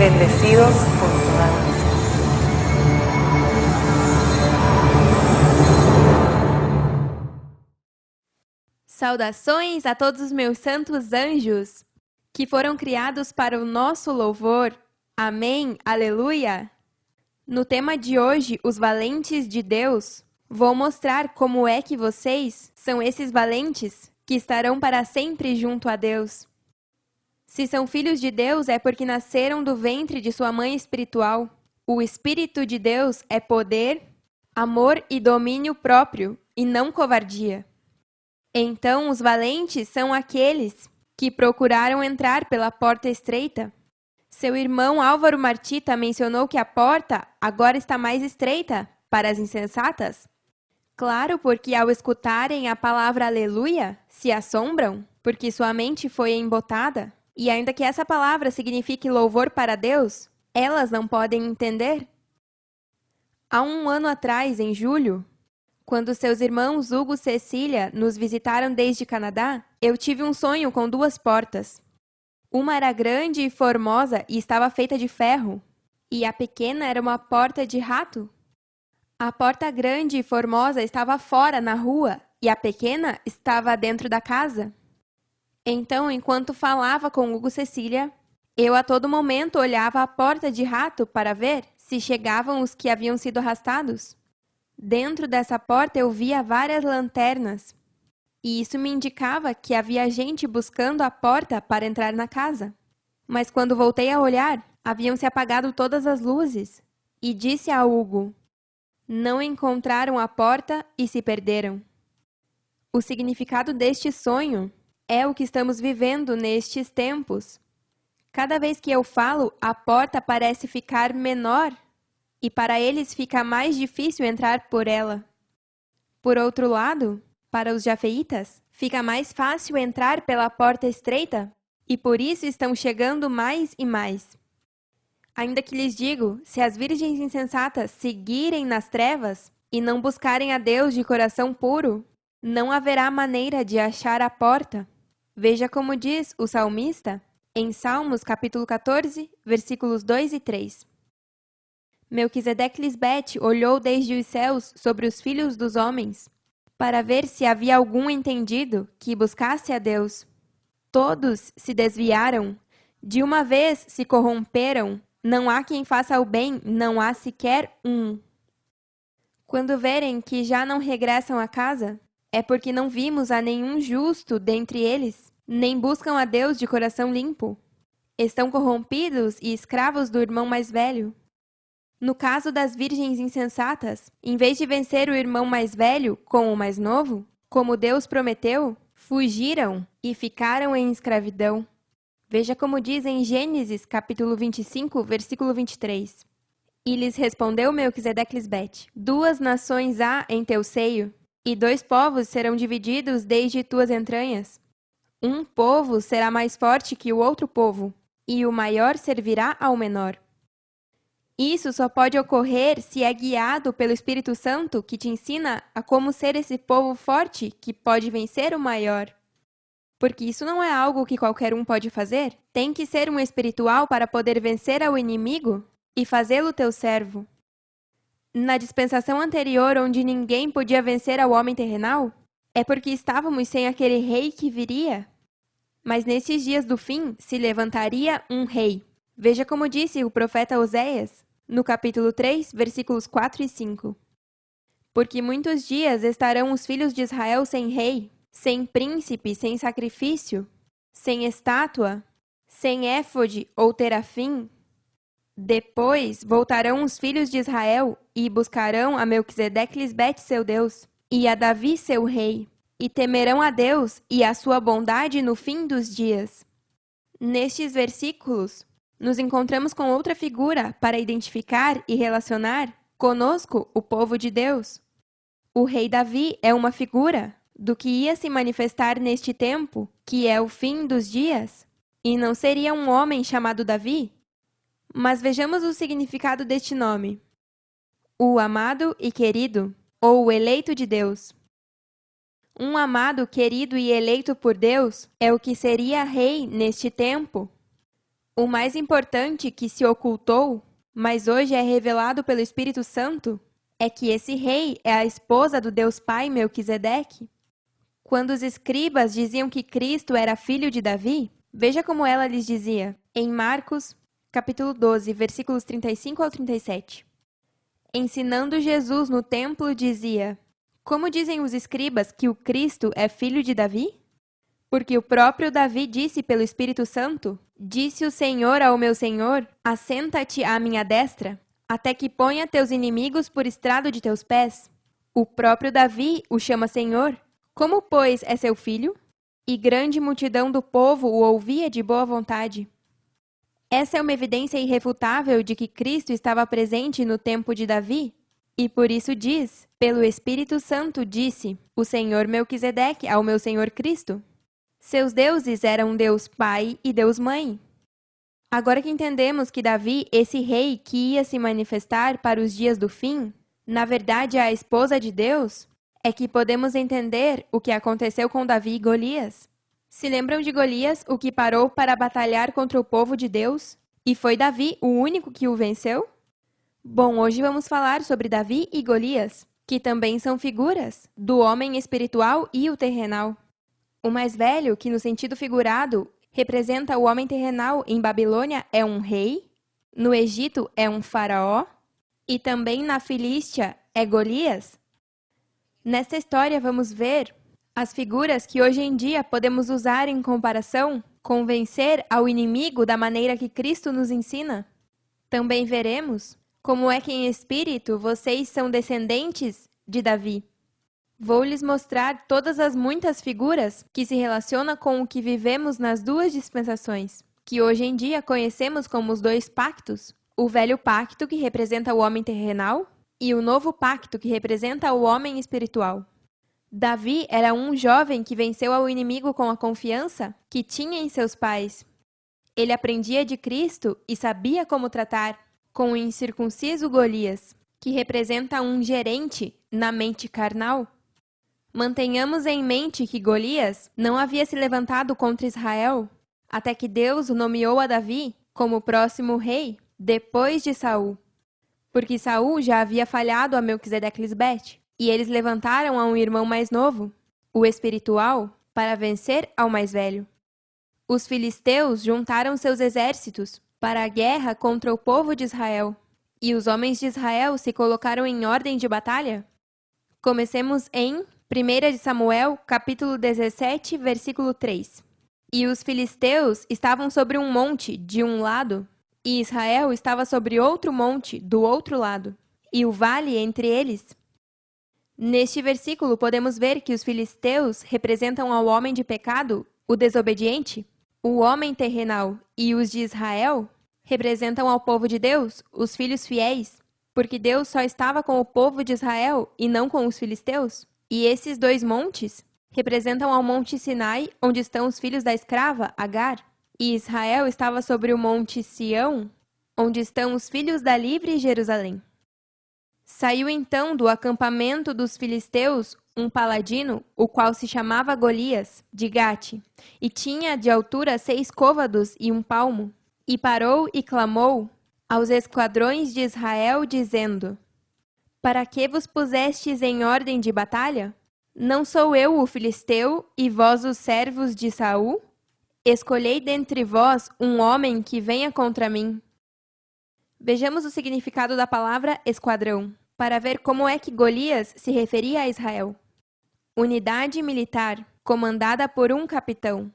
bendecidos por toda la nación. Saudações a todos os meus santos anjos, que foram criados para o nosso louvor. Amém, aleluia! No tema de hoje, os valentes de Deus, vou mostrar como é que vocês são esses valentes que estarão para sempre junto a Deus. Se são filhos de Deus, é porque nasceram do ventre de sua mãe espiritual. O Espírito de Deus é poder, amor e domínio próprio, e não covardia. Então, os valentes são aqueles que procuraram entrar pela porta estreita. Seu irmão Álvaro Martita mencionou que a porta agora está mais estreita para as insensatas. Claro, porque ao escutarem a palavra aleluia, se assombram, porque sua mente foi embotada. E ainda que essa palavra signifique louvor para Deus, elas não podem entender. Há um ano atrás, em julho, quando seus irmãos Hugo e Cecília nos visitaram desde Canadá, eu tive um sonho com duas portas. Uma era grande e formosa e estava feita de ferro, e a pequena era uma porta de rato. A porta grande e formosa estava fora, na rua, e a pequena estava dentro da casa. Então, enquanto falava com Hugo e Cecília, eu a todo momento olhava a porta de rato para ver se chegavam os que haviam sido arrastados. Dentro dessa porta eu via várias lanternas, e isso me indicava que havia gente buscando a porta para entrar na casa. Mas quando voltei a olhar, haviam se apagado todas as luzes, e disse a Hugo: não encontraram a porta e se perderam. O significado deste sonho é o que estamos vivendo nestes tempos. Cada vez que eu falo, a porta parece ficar menor, e para eles fica mais difícil entrar por ela. Por outro lado, para os jafeitas, fica mais fácil entrar pela porta estreita, e por isso estão chegando mais e mais. Ainda que lhes digo, se as virgens insensatas seguirem nas trevas e não buscarem a Deus de coração puro, não haverá maneira de achar a porta. Veja como diz o salmista em Salmos capítulo 14, versículos 2 e 3. Melquisedeque Lisbete olhou desde os céus sobre os filhos dos homens, para ver se havia algum entendido que buscasse a Deus. Todos se desviaram, de uma vez se corromperam, não há quem faça o bem, não há sequer um. Quando verem que já não regressam a casa, é porque não vimos a nenhum justo dentre eles, nem buscam a Deus de coração limpo. Estão corrompidos e escravos do irmão mais velho. No caso das virgens insensatas, em vez de vencer o irmão mais velho com o mais novo, como Deus prometeu, fugiram e ficaram em escravidão. Veja como diz em Gênesis, capítulo 25, versículo 23. E lhes respondeu Melquisedeque Lisbete: 2 nações há em teu seio, e 2 povos serão divididos desde tuas entranhas. Um povo será mais forte que o outro povo, e o maior servirá ao menor. Isso só pode ocorrer se é guiado pelo Espírito Santo, que te ensina a como ser esse povo forte que pode vencer o maior. Porque isso não é algo que qualquer um pode fazer. Tem que ser um espiritual para poder vencer ao inimigo e fazê-lo teu servo. Na dispensação anterior, onde ninguém podia vencer ao homem terrenal, é porque estávamos sem aquele rei que viria. Mas nesses dias do fim se levantaria um rei. Veja como disse o profeta Oséias, no capítulo 3, versículos 4 e 5. Porque muitos dias estarão os filhos de Israel sem rei, sem príncipe, sem sacrifício, sem estátua, sem éfode ou terafim. Depois voltarão os filhos de Israel e buscarão a Melquisedeque Lisbete seu Deus, e a Davi seu rei, e temerão a Deus e a sua bondade no fim dos dias. Nestes versículos, nos encontramos com outra figura para identificar e relacionar conosco o povo de Deus. O rei Davi é uma figura do que ia se manifestar neste tempo, que é o fim dos dias, e não seria um homem chamado Davi? Mas vejamos o significado deste nome. O amado e querido, ou o eleito de Deus. Um amado, querido e eleito por Deus é o que seria rei neste tempo. O mais importante que se ocultou, mas hoje é revelado pelo Espírito Santo, é que esse rei é a esposa do Deus Pai Melquisedeque. Quando os escribas diziam que Cristo era filho de Davi, veja como ela lhes dizia, em Marcos, capítulo 12, versículos 35 ao 37. Ensinando Jesus no templo, dizia: Como dizem os escribas que o Cristo é filho de Davi? Porque o próprio Davi disse pelo Espírito Santo: Disse o Senhor ao meu Senhor: Assenta-te à minha destra, até que ponha teus inimigos por estrado de teus pés. O próprio Davi o chama Senhor. Como, pois, é seu filho? E grande multidão do povo o ouvia de boa vontade. Essa é uma evidência irrefutável de que Cristo estava presente no tempo de Davi, e por isso diz, pelo Espírito Santo disse, o Senhor Melquisedeque ao meu Senhor Cristo. Seus deuses eram Deus Pai e Deus Mãe. Agora que entendemos que Davi, esse rei que ia se manifestar para os dias do fim, na verdade é a esposa de Deus, é que podemos entender o que aconteceu com Davi e Golias. Se lembram de Golias, o que parou para batalhar contra o povo de Deus? E foi Davi o único que o venceu? Bom, hoje vamos falar sobre Davi e Golias, que também são figuras do homem espiritual e o terrenal. O mais velho, que no sentido figurado representa o homem terrenal em Babilônia, é um rei, no Egito é um faraó, e também na Filístia é Golias. Nesta história vamos ver as figuras que hoje em dia podemos usar em comparação com vencer ao inimigo da maneira que Cristo nos ensina. Também veremos como é que em espírito vocês são descendentes de Davi. Vou lhes mostrar todas as muitas figuras que se relacionam com o que vivemos nas duas dispensações, que hoje em dia conhecemos como os dois pactos, o velho pacto que representa o homem terrenal e o novo pacto que representa o homem espiritual. Davi era um jovem que venceu ao inimigo com a confiança que tinha em seus pais. Ele aprendia de Cristo e sabia como tratar com o incircunciso Golias, que representa um gerente na mente carnal. Mantenhamos em mente que Golias não havia se levantado contra Israel, até que Deus o nomeou a Davi como próximo rei depois de Saul. Porque Saul já havia falhado a Melquisedeque-Lisbete, e eles levantaram a um irmão mais novo, o espiritual, para vencer ao mais velho. Os filisteus juntaram seus exércitos para a guerra contra o povo de Israel, e os homens de Israel se colocaram em ordem de batalha. Comecemos em 1 Samuel, capítulo 17, versículo 3. E os filisteus estavam sobre um monte de um lado, e Israel estava sobre outro monte do outro lado, e o vale entre eles. Neste versículo, podemos ver que os filisteus representam ao homem de pecado, o desobediente, o homem terrenal, e os de Israel representam ao povo de Deus, os filhos fiéis, porque Deus só estava com o povo de Israel e não com os filisteus. E esses dois montes representam ao monte Sinai, onde estão os filhos da escrava, Agar, e Israel estava sobre o monte Sião, onde estão os filhos da livre Jerusalém. Saiu então do acampamento dos filisteus um paladino, o qual se chamava Golias, de Gate, e tinha de altura 6 côvados e 1 palmo. E parou e clamou aos esquadrões de Israel, dizendo: Para que vos pusestes em ordem de batalha? Não sou eu o filisteu e vós os servos de Saul? Escolhei dentre vós um homem que venha contra mim. Vejamos o significado da palavra esquadrão, para ver como é que Golias se referia a Israel. Unidade militar, comandada por um capitão.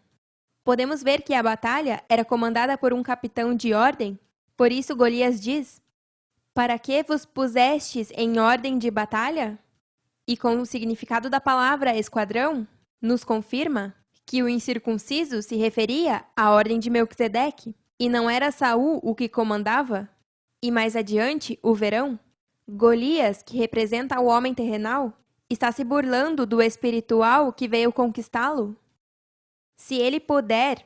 Podemos ver que a batalha era comandada por um capitão de ordem, por isso Golias diz: Para que vos pusestes em ordem de batalha? E com o significado da palavra esquadrão, nos confirma que o incircunciso se referia à ordem de Melquisedeque, e não era Saul o que comandava. E mais adiante, o verão, Golias, que representa o homem terrenal, está se burlando do espiritual que veio conquistá-lo. Se ele puder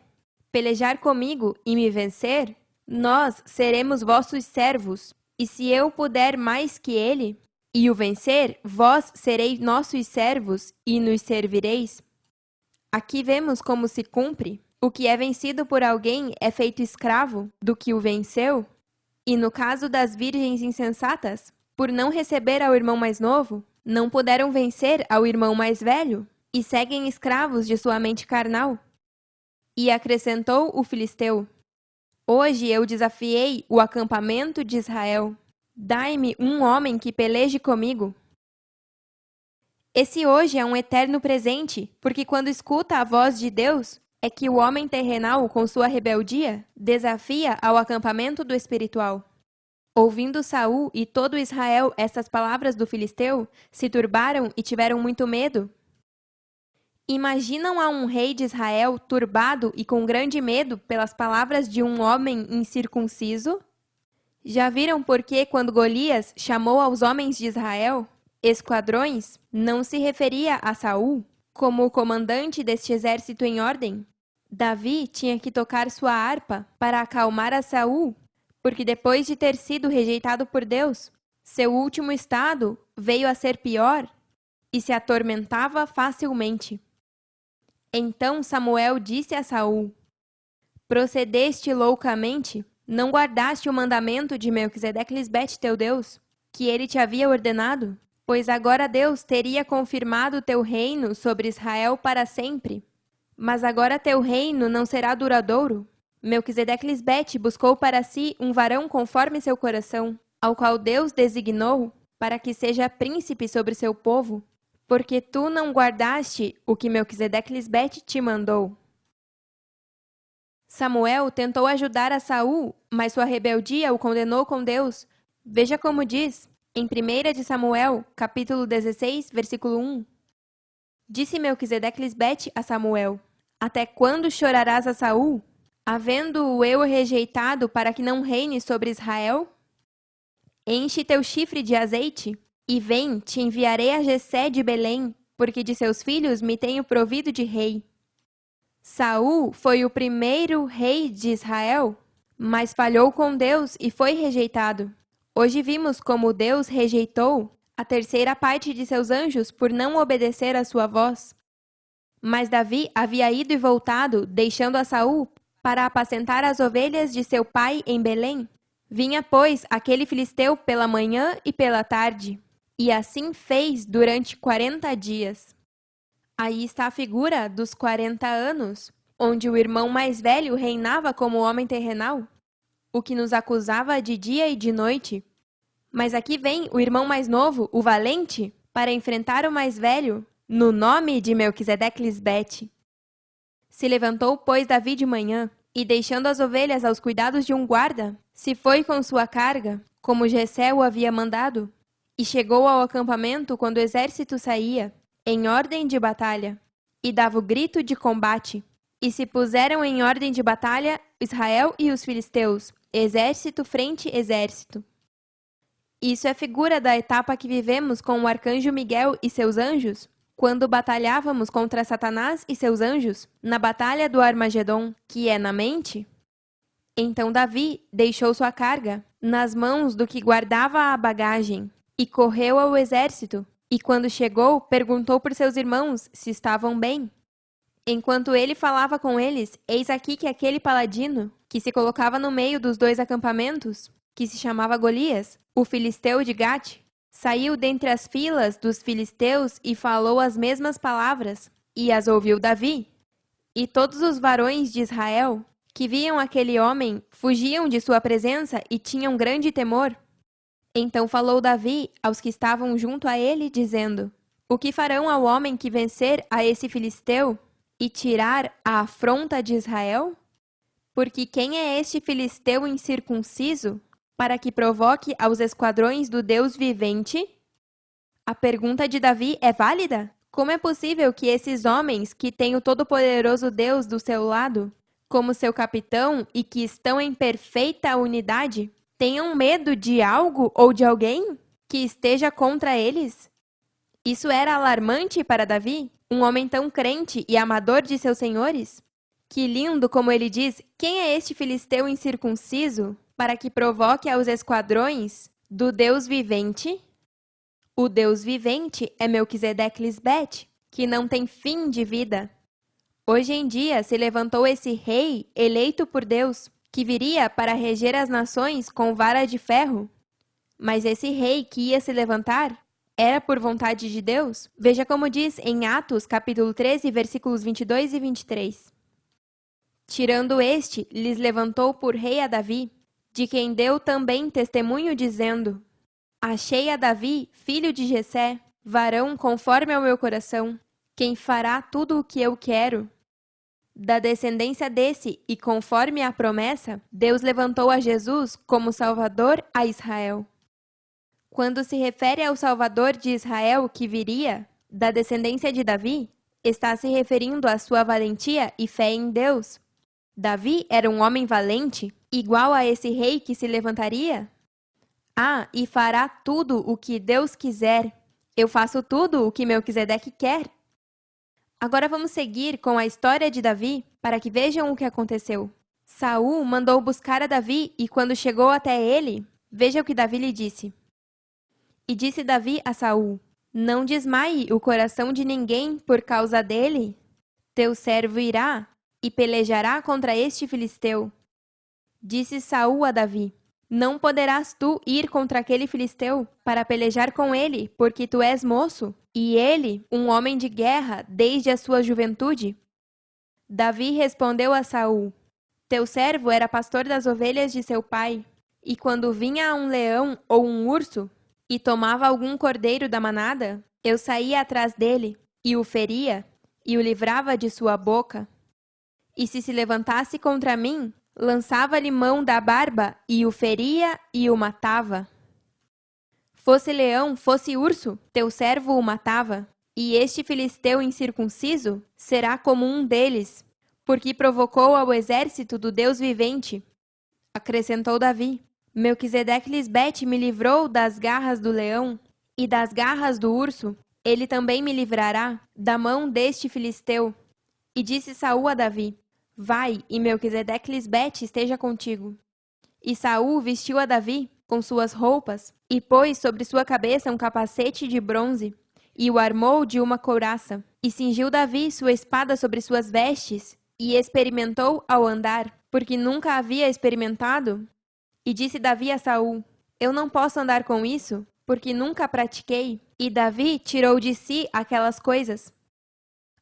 pelejar comigo e me vencer, nós seremos vossos servos. E se eu puder mais que ele e o vencer, vós sereis nossos servos e nos servireis. Aqui vemos como se cumpre O que é vencido por alguém é feito escravo do que o venceu? E no caso das virgens insensatas, por não receber ao irmão mais novo, não puderam vencer ao irmão mais velho, e seguem escravos de sua mente carnal. E acrescentou o filisteu: Hoje eu desafiei o acampamento de Israel. Dai-me um homem que peleje comigo. Esse hoje é um eterno presente, porque quando escuta a voz de Deus, é que o homem terrenal, com sua rebeldia, desafia ao acampamento do espiritual. Ouvindo Saul e todo Israel estas palavras do filisteu, se turbaram e tiveram muito medo. Imaginam a um rei de Israel turbado e com grande medo pelas palavras de um homem incircunciso? Já viram por que, quando Golias chamou aos homens de Israel esquadrões, não se referia a Saul como o comandante deste exército em ordem? Davi tinha que tocar sua harpa para acalmar a Saul, porque depois de ter sido rejeitado por Deus, seu último estado veio a ser pior e se atormentava facilmente. Então Samuel disse a Saul: Procedeste loucamente? Não guardaste o mandamento de Melquisedeque-Lisbete, teu Deus, que ele te havia ordenado? Pois agora Deus teria confirmado teu reino sobre Israel para sempre. Mas agora teu reino não será duradouro. Melquisedeque-Lisbete buscou para si um varão conforme seu coração, ao qual Deus designou para que seja príncipe sobre seu povo, porque tu não guardaste o que Melquisedeque-Lisbete te mandou. Samuel tentou ajudar a Saul, mas sua rebeldia o condenou com Deus. Veja como diz em 1 de Samuel, capítulo 16, versículo 1. Disse Melquisedeque-Lisbete a Samuel: Até quando chorarás a Saul, havendo-o eu rejeitado para que não reine sobre Israel? Enche teu chifre de azeite, e vem, te enviarei a Jessé de Belém, porque de seus filhos me tenho provido de rei. Saul foi o primeiro rei de Israel, mas falhou com Deus e foi rejeitado. Hoje vimos como Deus rejeitou a terceira parte de seus anjos por não obedecer à sua voz. Mas Davi havia ido e voltado, deixando a Saul para apacentar as ovelhas de seu pai em Belém. Vinha, pois, aquele filisteu pela manhã e pela tarde, e assim fez durante 40 dias. Aí está a figura dos 40 anos, onde o irmão mais velho reinava como homem terrenal, o que nos acusava de dia e de noite. Mas aqui vem o irmão mais novo, o valente, para enfrentar o mais velho, no nome de Melquisedeque-Lisbete. Se levantou, pois, Davi de manhã, e deixando as ovelhas aos cuidados de um guarda, se foi com sua carga, como Jessé o havia mandado, e chegou ao acampamento quando o exército saía, em ordem de batalha, e dava o grito de combate. E se puseram em ordem de batalha Israel e os filisteus, exército frente exército. Isso é figura da etapa que vivemos com o arcanjo Miguel e seus anjos, quando batalhávamos contra Satanás e seus anjos, na batalha do Armagedon, que é na mente. Então Davi deixou sua carga nas mãos do que guardava a bagagem e correu ao exército, e quando chegou, perguntou por seus irmãos se estavam bem. Enquanto ele falava com eles, eis aqui que aquele paladino, que se colocava no meio dos dois acampamentos, que se chamava Golias, o filisteu de Gate, saiu dentre as filas dos filisteus e falou as mesmas palavras, e as ouviu Davi. E todos os varões de Israel, que viam aquele homem, fugiam de sua presença e tinham grande temor. Então falou Davi aos que estavam junto a ele, dizendo: O que farão ao homem que vencer a esse filisteu e tirar a afronta de Israel? Porque quem é este filisteu incircunciso, para que provoque aos esquadrões do Deus vivente? A pergunta de Davi é válida? Como é possível que esses homens, que têm o Todo-Poderoso Deus do seu lado, como seu capitão e que estão em perfeita unidade, tenham medo de algo ou de alguém que esteja contra eles? Isso era alarmante para Davi, um homem tão crente e amador de seus senhores? Que lindo como ele diz: quem é este filisteu incircunciso, para que provoque aos esquadrões do Deus vivente? O Deus vivente é Melquisedeque-Lisbete, que não tem fim de vida. Hoje em dia se levantou esse rei eleito por Deus, que viria para reger as nações com vara de ferro. Mas esse rei que ia se levantar era por vontade de Deus? Veja como diz em Atos, capítulo 13, versículos 22 e 23. Tirando este, lhes levantou por rei a Davi, de quem deu também testemunho dizendo: Achei a Davi, filho de Jessé, varão conforme ao meu coração, quem fará tudo o que eu quero. Da descendência desse, e conforme a promessa, Deus levantou a Jesus como Salvador a Israel. Quando se refere ao Salvador de Israel que viria, da descendência de Davi, está se referindo à sua valentia e fé em Deus. Davi era um homem valente, igual a esse rei que se levantaria? E fará tudo o que Deus quiser. Eu faço tudo o que Melquisedeque quer. Agora vamos seguir com a história de Davi para que vejam o que aconteceu. Saul mandou buscar a Davi e quando chegou até ele, veja o que Davi lhe disse. E disse Davi a Saul: Não desmaie o coração de ninguém por causa dele. Teu servo irá e pelejará contra este filisteu. Disse Saul a Davi: Não poderás tu ir contra aquele filisteu para pelejar com ele, porque tu és moço, e ele, um homem de guerra desde a sua juventude? Davi respondeu a Saul: Teu servo era pastor das ovelhas de seu pai, e quando vinha um leão ou um urso, e tomava algum cordeiro da manada, eu saía atrás dele, e o feria, e o livrava de sua boca. E se levantasse contra mim, lançava-lhe mão da barba, e o feria, e o matava. Fosse leão, fosse urso, teu servo o matava, e este filisteu incircunciso será como um deles, porque provocou ao exército do Deus vivente. Acrescentou Davi: Melquisedeque Lisbete me livrou das garras do leão e das garras do urso. Ele também me livrará da mão deste filisteu. E disse Saul a Davi: Vai, e Melquisedeque Lisbete esteja contigo. E Saul vestiu a Davi com suas roupas e pôs sobre sua cabeça um capacete de bronze e o armou de uma couraça. E cingiu Davi sua espada sobre suas vestes e experimentou ao andar, porque nunca havia experimentado. E disse Davi a Saul: Eu não posso andar com isso, porque nunca pratiquei. E Davi tirou de si aquelas coisas.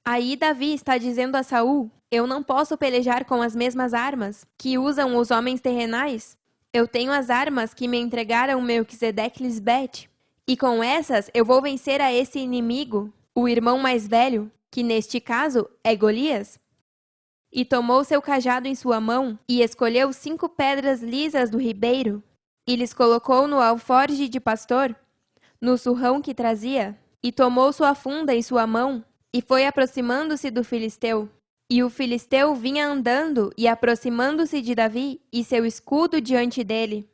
Aí Davi está dizendo a Saul: Eu não posso pelejar com as mesmas armas que usam os homens terrenais. Eu tenho as armas que me entregaram Melquisedeque Lisbete, e com essas eu vou vencer a esse inimigo, o irmão mais velho, que neste caso é Golias. E tomou seu cajado em sua mão, e escolheu 5 pedras lisas do ribeiro, e lhes colocou no alforje de pastor, no surrão que trazia, e tomou sua funda em sua mão, e foi aproximando-se do filisteu. E o filisteu vinha andando e aproximando-se de Davi, e seu escudo diante dele.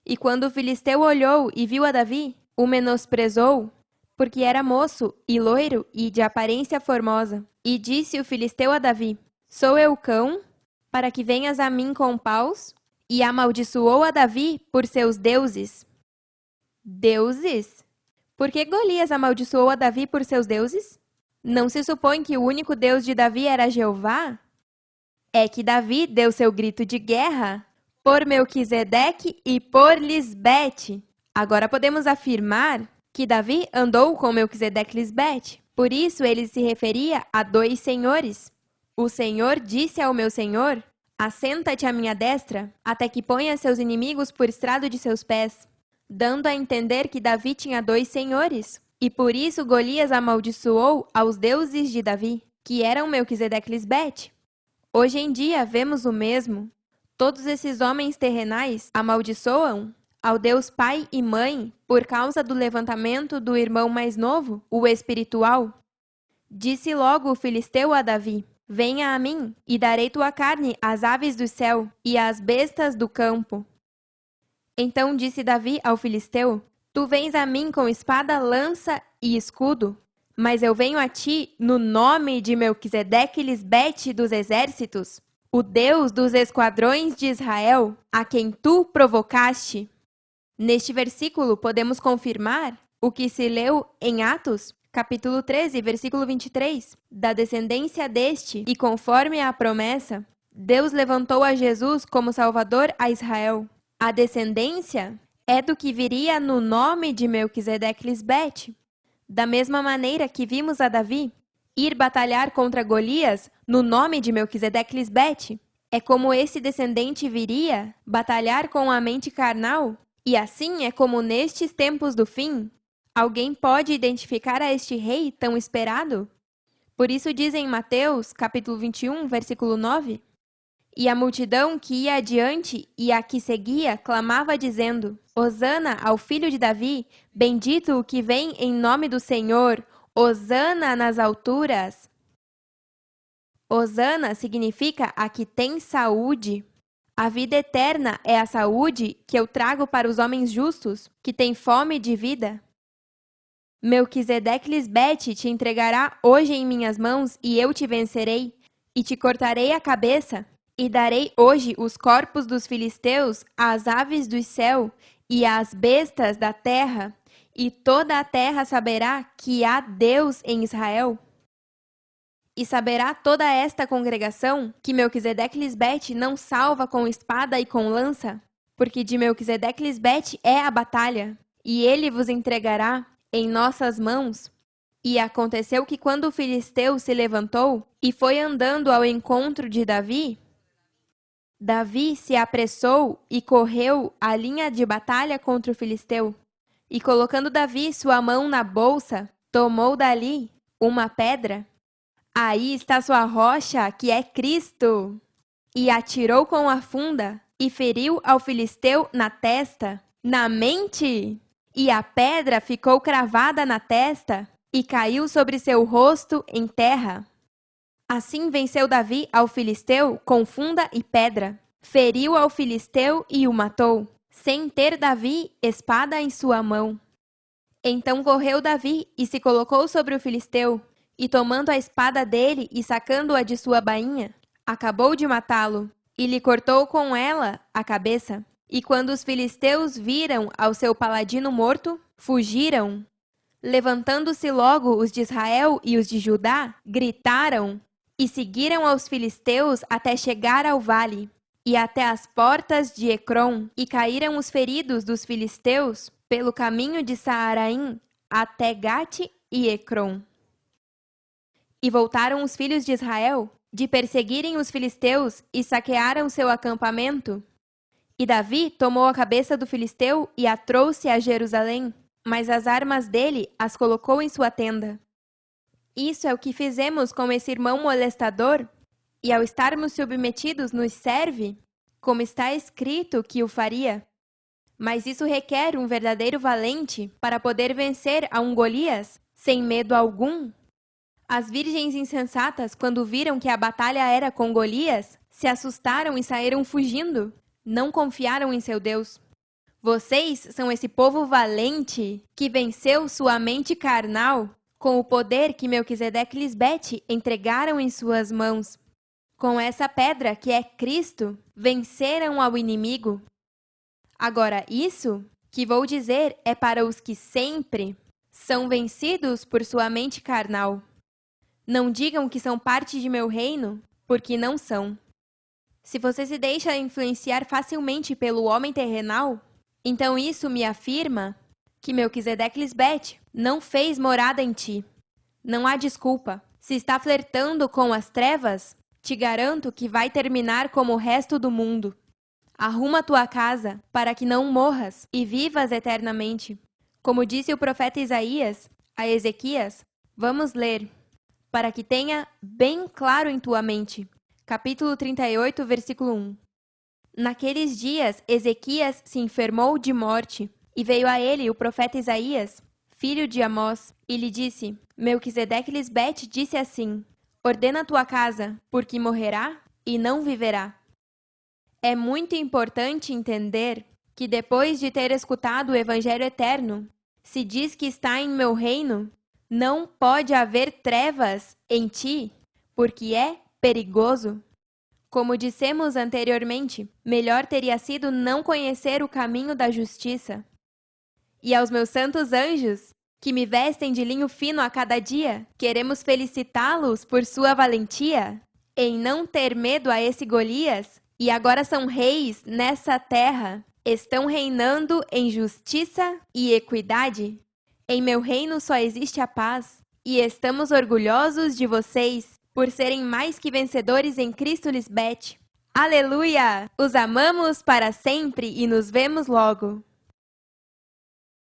E quando o filisteu olhou e viu a Davi, o menosprezou, porque era moço e loiro e de aparência formosa. E disse o filisteu a Davi: Sou eu cão, para que venhas a mim com paus? E amaldiçoou a Davi por seus deuses. Deuses? Por que Golias amaldiçoou a Davi por seus deuses? Não se supõe que o único Deus de Davi era Jeová? É que Davi deu seu grito de guerra por Melquisedeque e por Lisbete. Agora podemos afirmar que Davi andou com Melquisedeque Lisbete. Por isso ele se referia a 2 senhores. O Senhor disse ao meu Senhor: Assenta-te à minha destra, até que ponha seus inimigos por estrado de seus pés, dando a entender que Davi tinha 2 senhores. E por isso Golias amaldiçoou aos deuses de Davi, que eram Melquisedeque Lisbete. Hoje em dia vemos o mesmo. Todos esses homens terrenais amaldiçoam ao Deus Pai e Mãe por causa do levantamento do irmão mais novo, o espiritual. Disse logo o filisteu a Davi: Venha a mim, e darei tua carne às aves do céu e às bestas do campo. Então disse Davi ao filisteu: Tu vens a mim com espada, lança e escudo, mas eu venho a ti no nome de Melquisedeque Lisbete dos exércitos, o Deus dos esquadrões de Israel, a quem tu provocaste. Neste versículo podemos confirmar o que se leu em Atos, capítulo 13, versículo 23, da descendência deste, e conforme a promessa, Deus levantou a Jesus como Salvador a Israel. A descendência é do que viria no nome de Melquisedeque Lisbete. Da mesma maneira que vimos a Davi ir batalhar contra Golias no nome de Melquisedeque Lisbete, é como esse descendente viria batalhar com a mente carnal, e assim é como nestes tempos do fim, alguém pode identificar a este rei tão esperado? Por isso diz em Mateus, capítulo 21, versículo 9, e a multidão que ia adiante e a que seguia clamava dizendo, Hosana ao filho de Davi, bendito o que vem em nome do Senhor, Hosana nas alturas. Hosana significa a que tem saúde. A vida eterna é a saúde que eu trago para os homens justos, que têm fome de vida. Melquisedeque Lisbete te entregará hoje em minhas mãos, e eu te vencerei, e te cortarei a cabeça, e darei hoje os corpos dos filisteus às aves do céu e às bestas da terra, e toda a terra saberá que há Deus em Israel. E saberá toda esta congregação que Melquisedeque Lisbete não salva com espada e com lança, porque de Melquisedeque Lisbete é a batalha, e ele vos entregará em nossas mãos. E aconteceu que quando o filisteu se levantou e foi andando ao encontro de Davi, Davi se apressou e correu à linha de batalha contra o filisteu. E colocando Davi sua mão na bolsa, tomou dali uma pedra. Aí está sua rocha, que é Cristo. E atirou com a funda e feriu ao filisteu na testa, na mente. E a pedra ficou cravada na testa e caiu sobre seu rosto em terra. Assim venceu Davi ao filisteu com funda e pedra. Feriu ao filisteu e o matou, sem ter Davi espada em sua mão. Então correu Davi e se colocou sobre o filisteu, e tomando a espada dele e sacando-a de sua bainha, acabou de matá-lo, e lhe cortou com ela a cabeça. E quando os filisteus viram ao seu paladino morto, fugiram. Levantando-se logo os de Israel e os de Judá, gritaram, e seguiram aos filisteus até chegar ao vale, e até as portas de Ecrom, e caíram os feridos dos filisteus pelo caminho de Saaraim até Gate e Ecrom. E voltaram os filhos de Israel de perseguirem os filisteus e saquearam seu acampamento. E Davi tomou a cabeça do filisteu e a trouxe a Jerusalém, mas as armas dele as colocou em sua tenda. Isso é o que fizemos com esse irmão molestador, e ao estarmos submetidos nos serve, como está escrito que o faria. Mas isso requer um verdadeiro valente para poder vencer a um Golias, sem medo algum. As virgens insensatas, quando viram que a batalha era com Golias, se assustaram e saíram fugindo. Não confiaram em seu Deus. Vocês são esse povo valente que venceu sua mente carnal com o poder que Melquisedeque Lisbete entregaram em suas mãos. Com essa pedra, que é Cristo, venceram ao inimigo. Agora, isso que vou dizer é para os que sempre são vencidos por sua mente carnal. Não digam que são parte de meu reino, porque não são. Se você se deixa influenciar facilmente pelo homem terrenal, então isso me afirma que Melquisedeque Lisbete não fez morada em ti. Não há desculpa. Se está flertando com as trevas, te garanto que vai terminar como o resto do mundo. Arruma tua casa para que não morras e vivas eternamente. Como disse o profeta Isaías a Ezequias, vamos ler, para que tenha bem claro em tua mente. Capítulo 38, versículo 1. Naqueles dias, Ezequias se enfermou de morte, e veio a ele o profeta Isaías, filho de Amós, e lhe disse, Melquisedeque Lisbete disse assim, ordena tua casa, porque morrerá e não viverá. É muito importante entender que depois de ter escutado o Evangelho eterno, se diz que está em meu reino, não pode haver trevas em ti, porque é perigoso. Como dissemos anteriormente, melhor teria sido não conhecer o caminho da justiça. E aos meus santos anjos, que me vestem de linho fino a cada dia. Queremos felicitá-los por sua valentia em não ter medo a esse Golias, e agora são reis nessa terra. Estão reinando em justiça e equidade. Em meu reino só existe a paz, e estamos orgulhosos de vocês por serem mais que vencedores em Cristo Lisbeth. Aleluia! Os amamos para sempre e nos vemos logo.